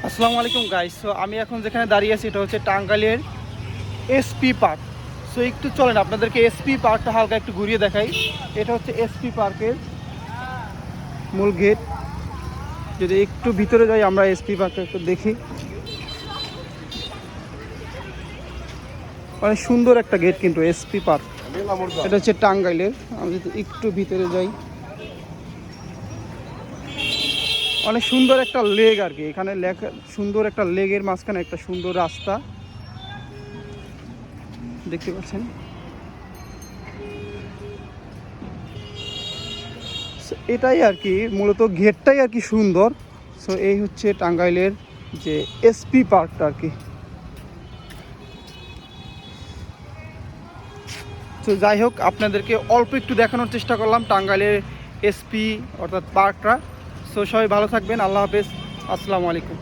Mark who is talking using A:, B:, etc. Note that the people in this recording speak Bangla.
A: আসসালামু আলাইকুম গাইস। সো আমি এখন যেখানে দাঁড়িয়ে আছি এটা হচ্ছে টাঙ্গাইলের এসপি পার্ক। সো একটু চলেন আপনাদেরকে এসপি পার্কটা হালকা একটু ঘুরিয়ে দেখাই। এটা হচ্ছে এসপি পার্কের মূল গেট। যদি একটু ভিতরে যাই আমরা এসপি পার্কটা একটু দেখি। অনেক সুন্দর একটা গেট কিন্তু এসপি পার্ক। এটা হচ্ছে টাঙ্গাইলের। আমি যদি একটু ভিতরে যাই, অনেক সুন্দর একটা লেক আর কি। এখানে লেখা সুন্দর একটা লেকের মাঝখানে একটা সুন্দর রাস্তা দেখতে পাচ্ছেন। এটাই আর কি, মূলত গেটটাই আর কি সুন্দর। সো এই হচ্ছে টাঙ্গাইলের যে এসপি পার্কটা আর কি। তো যাই হোক, আপনাদেরকে অল্প একটু দেখানোর চেষ্টা করলাম টাঙ্গাইলের এসপি অর্থাৎ পার্কটা। সো সবাই ভালো থাকবেন, আল্লাহ হাফেজ, আসসালামু আলাইকুম।